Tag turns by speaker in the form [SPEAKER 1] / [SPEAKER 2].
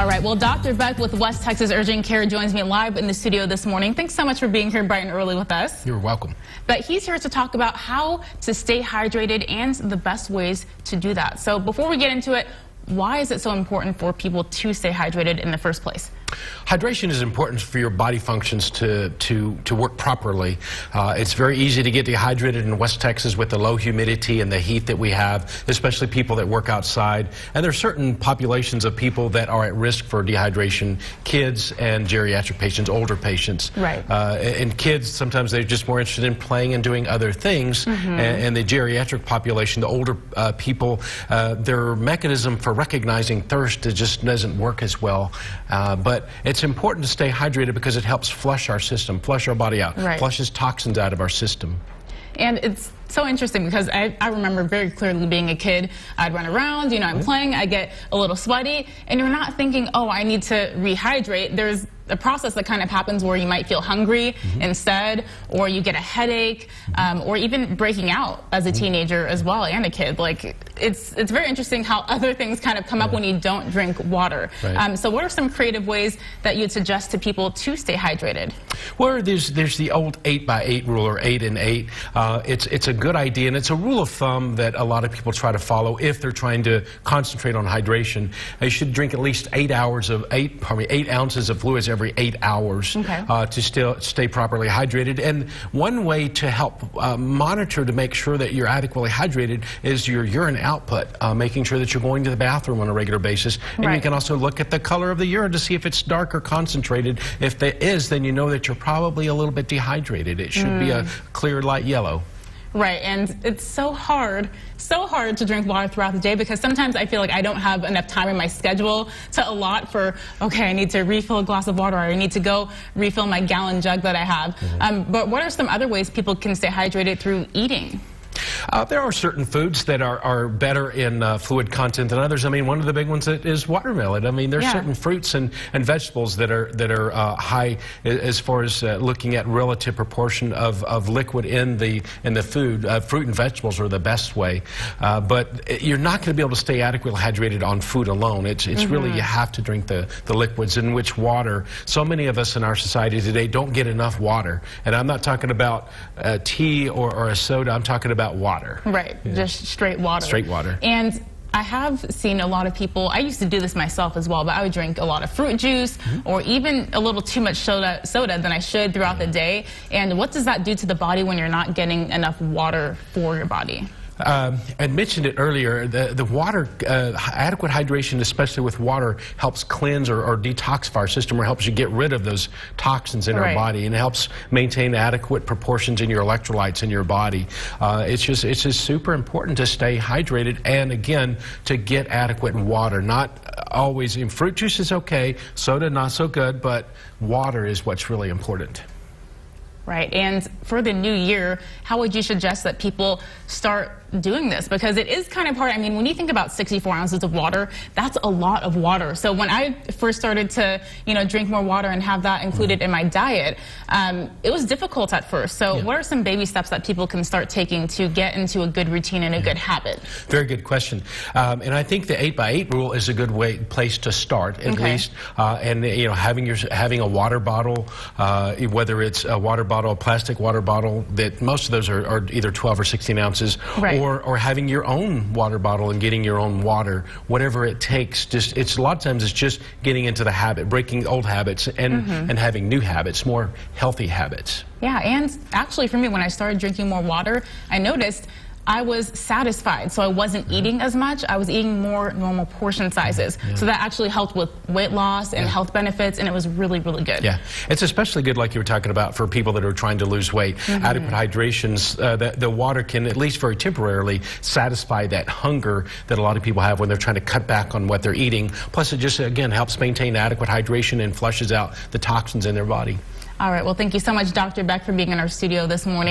[SPEAKER 1] All right, well, Dr. Beck with West Texas Urgent Care joins me live in the studio this morning. Thanks so much for being here bright and early with us.
[SPEAKER 2] You're welcome.
[SPEAKER 1] But he's here to talk about how to stay hydrated and the best ways to do that. So before we get into it, why is it so important for people to stay hydrated in the first place?
[SPEAKER 2] Hydration is important for your body functions to work properly. It's very easy to get dehydrated in West Texas with the low humidity and the heat that we have, especially people that work outside. And there are certain populations of people that are at risk for dehydration: kids and geriatric patients, older patients.
[SPEAKER 1] Right.
[SPEAKER 2] And kids, sometimes they're just more interested in playing and doing other things. And the geriatric population, the older people, their mechanism for recognizing thirst just doesn't work as well. But it's important to stay hydrated because it helps flush our system, flush our body out, flushes toxins out of our system.
[SPEAKER 1] And it's so interesting because I remember very clearly being a kid. I'd run around, I'm playing, I get a little sweaty, and you're not thinking, oh, I need to rehydrate. There's a process that kind of happens where you might feel hungry instead, or you get a headache, or even breaking out as a teenager as well, and a kid. Like, it's very interesting how other things kind of come up when you don't drink water. So what are some creative ways that you'd suggest to people to stay hydrated?
[SPEAKER 2] Well, there's the old 8x8 rule, or 8 and 8. It's a good idea, and it's a rule of thumb that a lot of people try to follow if they're trying to concentrate on hydration. They should drink at least 8 ounces of fluids every 8 hours to stay properly hydrated. And one way to help monitor to make sure that you're adequately hydrated is your urine output, making sure that you're going to the bathroom on a regular basis. And you can also look at the color of the urine to see if it's dark or concentrated. If there is, then you know that you're probably a little bit dehydrated. It should be a clear light yellow.
[SPEAKER 1] Right, and it's so hard to drink water throughout the day because sometimes I feel like I don't have enough time in my schedule to allot for, okay, I need to refill a glass of water, or I need to go refill my gallon jug that I have. But what are some other ways people can stay hydrated through eating?
[SPEAKER 2] There are certain foods that are better in fluid content than others. I mean, one of the big ones is watermelon. I mean, there's certain fruits and vegetables that are high as far as looking at relative proportion of liquid in the food. Fruit and vegetables are the best way, but you're not going to be able to stay adequately hydrated on food alone. It's really, you have to drink the liquids, in which water. So many of us in our society today don't get enough water, and I'm not talking about tea or a soda. I'm talking about water. Right,
[SPEAKER 1] just straight water.
[SPEAKER 2] Straight water.
[SPEAKER 1] And I have seen a lot of people, I used to do this myself as well, but I would drink a lot of fruit juice or even a little too much soda than I should throughout the day. And what does that do to the body when you're not getting enough water for your body?
[SPEAKER 2] I mentioned it earlier, the water, adequate hydration, especially with water, helps cleanse or detoxify our system, or helps you get rid of those toxins in our body, and it helps maintain adequate proportions in your electrolytes in your body. It's just super important to stay hydrated, and again, to get adequate water. Not always, fruit juice is okay, soda not so good, but water is what's really important.
[SPEAKER 1] Right, and for the new year, how would you suggest that people start doing this? Because it is kind of hard. I mean, when you think about 64 ounces of water, that's a lot of water. So when I first started to, drink more water and have that included in my diet, it was difficult at first. So what are some baby steps that people can start taking to get into a good routine and a good habit? Very
[SPEAKER 2] good question. And I think the 8x8 rule is a good place to start, at least. And having a water bottle, whether it's a water bottle, a plastic water bottle, that most of those are either 12 or 16 ounces, or having your own water bottle and getting your own water, whatever it takes. A lot of times it's just getting into the habit, breaking old habits and having new habits, more healthy habits.
[SPEAKER 1] Yeah, and actually for me, when I started drinking more water, I noticed I was satisfied, so I wasn't eating as much. I was eating more normal portion sizes. So that actually helped with weight loss and health benefits, and it was really, really good.
[SPEAKER 2] Yeah, it's especially good, like you were talking about, for people that are trying to lose weight. Adequate hydrations, the water can, at least very temporarily, satisfy that hunger that a lot of people have when they're trying to cut back on what they're eating. Plus, it just, again, helps maintain adequate hydration and flushes out the toxins in their body.
[SPEAKER 1] All right, well, thank you so much, Dr. Beck, for being in our studio this morning.